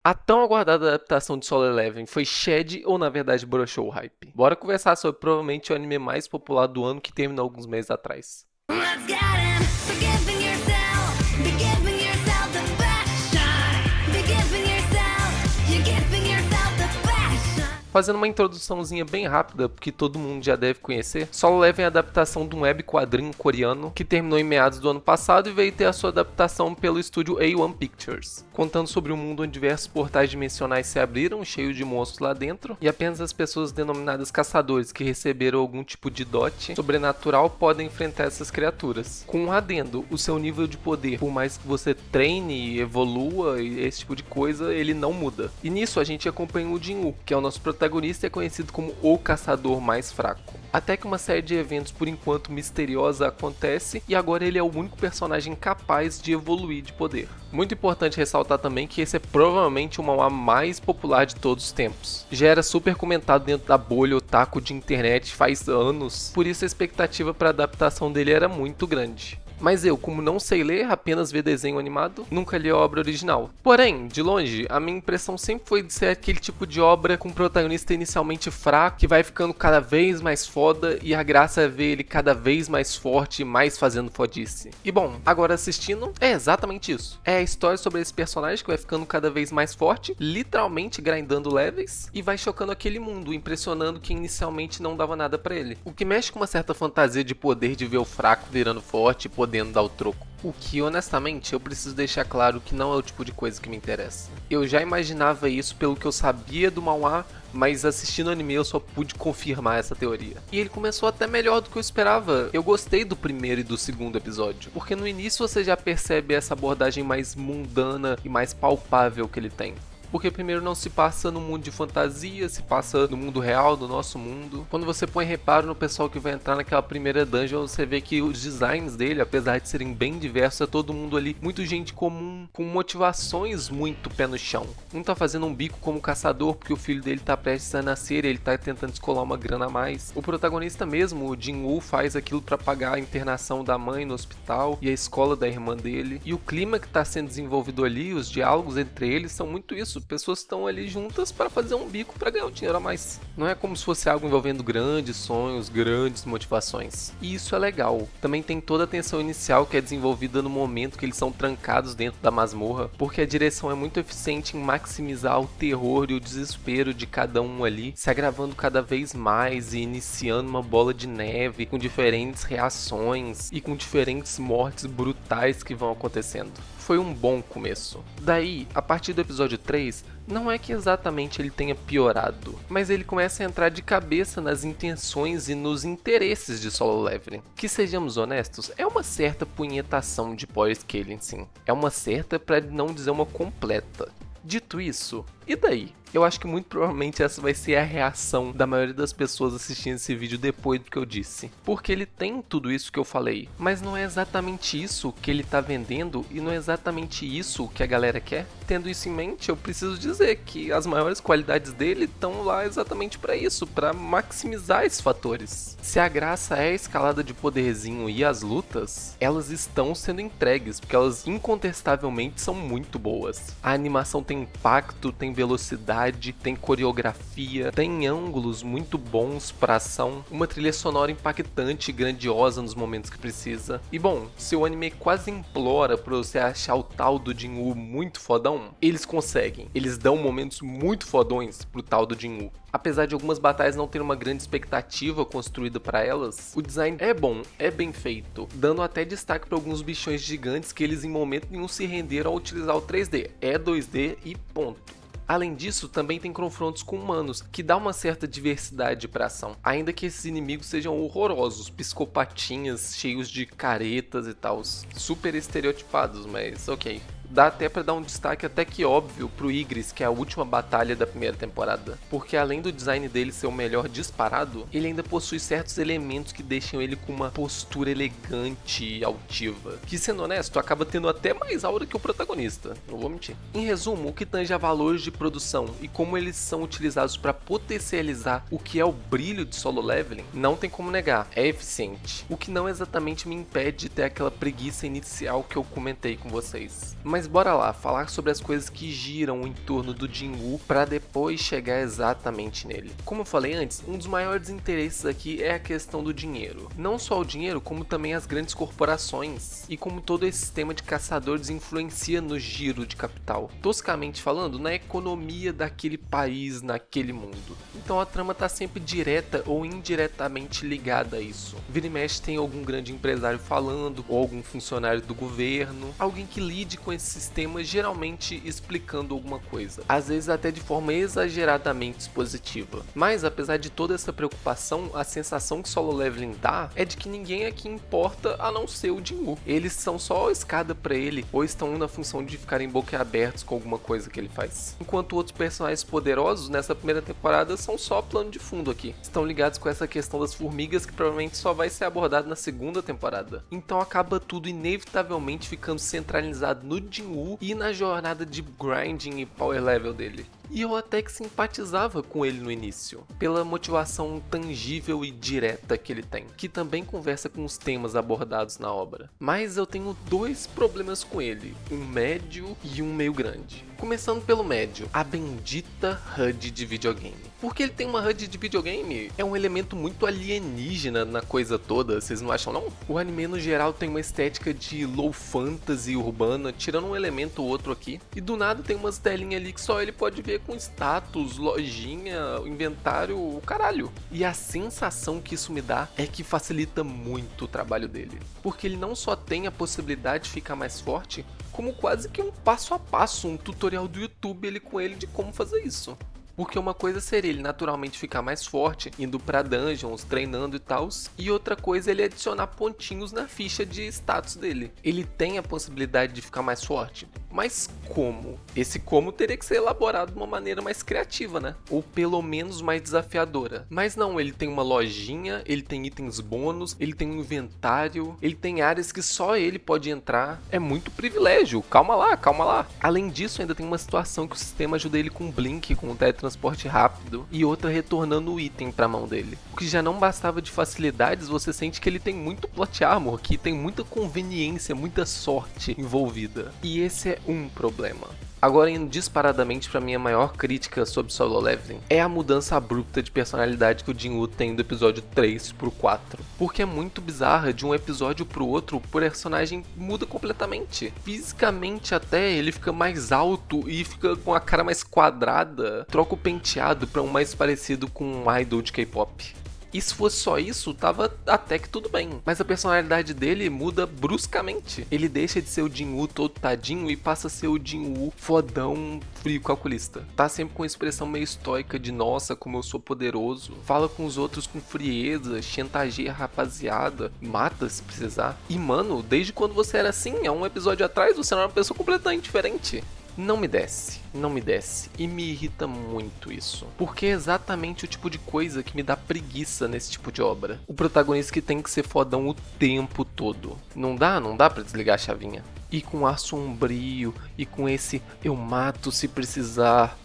A tão aguardada adaptação de Solo Leveling foi shed ou na verdade broxou o hype? Bora conversar sobre provavelmente o anime mais popular do ano que terminou alguns meses atrás. Let's get him. Be giving yourself. Be giving yourself the best shot. Be giving yourself. You're giving yourself the best shot. Fazendo uma introduçãozinha bem rápida, porque todo mundo já deve conhecer, Solo Leveling é a adaptação de um web quadrinho coreano que terminou em meados do ano passado e veio ter a sua adaptação pelo estúdio A1 Pictures, contando sobre um mundo onde diversos portais dimensionais se abriram, cheios de monstros lá dentro, e apenas as pessoas denominadas caçadores que receberam algum tipo de dote sobrenatural podem enfrentar essas criaturas. Com um adendo, o seu nível de poder, por mais que você treine, evolua e esse tipo de coisa, ele não muda. E nisso a gente acompanha o Jin-Woo, que é o nosso protagonista e é conhecido como o caçador mais fraco. Até que uma série de eventos por enquanto misteriosa acontece e agora ele é o único personagem capaz de evoluir de poder. Muito importante ressaltar também que esse é provavelmente o manhwa mais popular de todos os tempos. Já era super comentado dentro da bolha otaku de internet faz anos, por isso a expectativa para a adaptação dele era muito grande. Mas eu, como não sei ler, apenas ver desenho animado, nunca li a obra original. Porém, de longe, a minha impressão sempre foi de ser aquele tipo de obra com um protagonista inicialmente fraco, que vai ficando cada vez mais foda, e a graça é ver ele cada vez mais forte e mais fazendo fodice. E bom, agora assistindo, é exatamente isso. É a história sobre esse personagem que vai ficando cada vez mais forte, literalmente grindando levels, e vai chocando aquele mundo, impressionando quem inicialmente não dava nada pra ele. O que mexe com uma certa fantasia de poder de ver o fraco virando forte, podendo dar o troco. O que, honestamente, eu preciso deixar claro que não é o tipo de coisa que me interessa. Eu já imaginava isso pelo que eu sabia do manhwa, mas assistindo o anime eu só pude confirmar essa teoria. E ele começou até melhor do que eu esperava. Eu gostei do primeiro e do segundo episódio, porque no início você já percebe essa abordagem mais mundana e mais palpável que ele tem. Porque primeiro não se passa no mundo de fantasia, se passa no mundo real, no nosso mundo. Quando você põe reparo no pessoal que vai entrar naquela primeira dungeon, você vê que os designs dele, apesar de serem bem diversos, é todo mundo ali muito gente comum, com motivações muito pé no chão. Um tá fazendo um bico como caçador porque o filho dele tá prestes a nascer e ele tá tentando descolar uma grana a mais. O protagonista mesmo, o Jin-Woo, faz aquilo para pagar a internação da mãe no hospital e a escola da irmã dele. E o clima que tá sendo desenvolvido ali, os diálogos entre eles são muito isso. Pessoas estão ali juntas para fazer um bico para ganhar um dinheiro a mais. Não é como se fosse algo envolvendo grandes sonhos, grandes motivações. E isso é legal. Também tem toda a tensão inicial que é desenvolvida no momento que eles são trancados dentro da masmorra, porque a direção é muito eficiente em maximizar o terror e o desespero de cada um ali, se agravando cada vez mais e iniciando uma bola de neve com diferentes reações e com diferentes mortes brutais que vão acontecendo. Foi um bom começo. Daí, a partir do episódio 3, não é que exatamente ele tenha piorado, mas ele começa a entrar de cabeça nas intenções e nos interesses de Solo Leveling. Que sejamos honestos, é uma certa punhetação de power scaling sim. É uma certa para não dizer uma completa. Dito isso, e daí? Eu acho que muito provavelmente essa vai ser a reação da maioria das pessoas assistindo esse vídeo depois do que eu disse. Porque ele tem tudo isso que eu falei, mas não é exatamente isso que ele tá vendendo e não é exatamente isso que a galera quer. Tendo isso em mente, eu preciso dizer que as maiores qualidades dele estão lá exatamente para isso, para maximizar esses fatores. Se a graça é a escalada de poderzinho e as lutas, elas estão sendo entregues, porque elas incontestavelmente são muito boas. A animação tem impacto, tem velocidade, tem coreografia, tem ângulos muito bons para ação, uma trilha sonora impactante e grandiosa nos momentos que precisa. E bom, se o anime quase implora pra você achar o tal do Jin-Woo muito fodão, eles conseguem. Eles dão momentos muito fodões pro tal do Jin-Woo. Apesar de algumas batalhas não terem uma grande expectativa construída para elas, o design é bom, é bem feito, dando até destaque para alguns bichões gigantes que eles em momento nenhum se renderam ao utilizar o 3D. É 2D e ponto. Além disso, também tem confrontos com humanos, que dá uma certa diversidade para ação, ainda que esses inimigos sejam horrorosos, psicopatinhas, cheios de caretas e tal, super estereotipados, mas ok. Dá até pra dar um destaque até que óbvio pro Igris, que é a última batalha da primeira temporada, porque além do design dele ser o melhor disparado, ele ainda possui certos elementos que deixam ele com uma postura elegante e altiva, que sendo honesto, acaba tendo até mais aura que o protagonista, não vou mentir. Em resumo, o que tange a valores de produção e como eles são utilizados para potencializar o que é o brilho de Solo Leveling, não tem como negar, é eficiente, o que não exatamente me impede de ter aquela preguiça inicial que eu comentei com vocês. Mas Mas bora lá, falar sobre as coisas que giram em torno do Jinwoo para depois chegar exatamente nele. Como eu falei antes, um dos maiores interesses aqui é a questão do dinheiro. Não só o dinheiro, como também as grandes corporações e como todo esse sistema de caçadores influencia no giro de capital. Toscamente falando, na economia daquele país, naquele mundo. Então a trama tá sempre direta ou indiretamente ligada a isso. Vira e mexe tem algum grande empresário falando, ou algum funcionário do governo, alguém que lide com esse sistema, geralmente explicando alguma coisa, às vezes até de forma exageradamente expositiva. Mas apesar de toda essa preocupação, a sensação que Solo Leveling dá é de que ninguém aqui importa a não ser o Jinwoo. Eles são só escada para ele, ou estão na função de ficarem boquiabertos com alguma coisa que ele faz. Enquanto outros personagens poderosos nessa primeira temporada são só plano de fundo aqui. Estão ligados com essa questão das formigas que provavelmente só vai ser abordado na segunda temporada. Então acaba tudo inevitavelmente ficando centralizado no Jinwoo e na jornada de grinding e power level dele. E eu até que simpatizava com ele no início, pela motivação tangível e direta que ele tem, que também conversa com os temas abordados na obra. Mas eu tenho dois problemas com ele, um médio e um meio grande. Começando pelo médio, a bendita HUD de videogame. Porque ele tem uma HUD de videogame, é um elemento muito alienígena na coisa toda, vocês não acham não? O anime no geral tem uma estética de low fantasy urbana, tirando um elemento ou outro aqui, e do nada tem umas telinhas ali que só ele pode ver com status, lojinha, inventário, o caralho. E a sensação que isso me dá é que facilita muito o trabalho dele. Porque ele não só tem a possibilidade de ficar mais forte, como quase que um passo a passo, um tutorial do YouTube com ele de como fazer isso. Porque uma coisa seria ele naturalmente ficar mais forte, indo pra dungeons, treinando e tal, e outra coisa é ele adicionar pontinhos na ficha de status dele. Ele tem a possibilidade de ficar mais forte, mas como? Esse como teria que ser elaborado de uma maneira mais criativa, né? Ou pelo menos mais desafiadora. Mas não, ele tem uma lojinha, ele tem itens bônus, ele tem um inventário, ele tem áreas que só ele pode entrar. É muito privilégio, calma lá, calma lá. Além disso, ainda tem uma situação que o sistema ajuda ele com blink, com teletransporte rápido, e outra retornando o item pra mão dele. O que já não bastava de facilidades, você sente que ele tem muito plot armor, que tem muita conveniência, muita sorte envolvida. E esse é um problema. Agora, indo disparadamente para minha maior crítica sobre Solo Leveling, é a mudança abrupta de personalidade que o Jinwoo tem do episódio 3 pro 4. Porque é muito bizarra, de um episódio pro outro, o personagem muda completamente. Fisicamente até, ele fica mais alto e fica com a cara mais quadrada, troca o penteado para um mais parecido com um idol de K-pop. E se fosse só isso, tava até que tudo bem. Mas a personalidade dele muda bruscamente. Ele deixa de ser o Jinwoo todo tadinho e passa a ser o Jinwoo fodão, frio calculista. Tá sempre com expressão meio estoica de nossa, como eu sou poderoso. Fala com os outros com frieza, chantageia a rapaziada, mata se precisar. E mano, desde quando você era assim, há um episódio atrás, você era uma pessoa completamente diferente. Não me desce, não me desce, e me irrita muito isso, porque é exatamente o tipo de coisa que me dá preguiça nesse tipo de obra. O protagonista que tem que ser fodão o tempo todo. Não dá pra desligar a chavinha. E com ar sombrio, e com esse eu mato se precisar.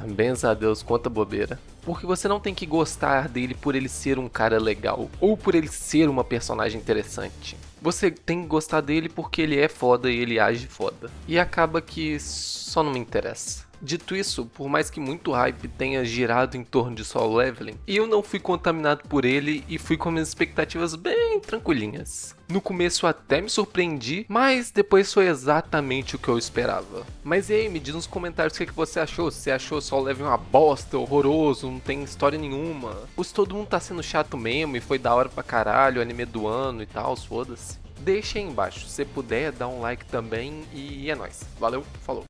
Benza a Deus, quanta bobeira. Porque você não tem que gostar dele por ele ser um cara legal, ou por ele ser uma personagem interessante. Você tem que gostar dele porque ele é foda e ele age foda. E acaba que só não me interessa. Dito isso, por mais que muito hype tenha girado em torno de Solo Leveling, eu não fui contaminado por ele e fui com minhas expectativas bem tranquilinhas. No começo até me surpreendi, mas depois foi exatamente o que eu esperava. Mas e aí, me diz nos comentários o que você achou. Se você achou Solo Leveling uma bosta, horroroso, não tem história nenhuma. Ou se todo mundo tá sendo chato mesmo e foi da hora pra caralho, anime do ano e tal, foda-se. Deixa aí embaixo, se puder, dá um like também e é nóis. Valeu, falou.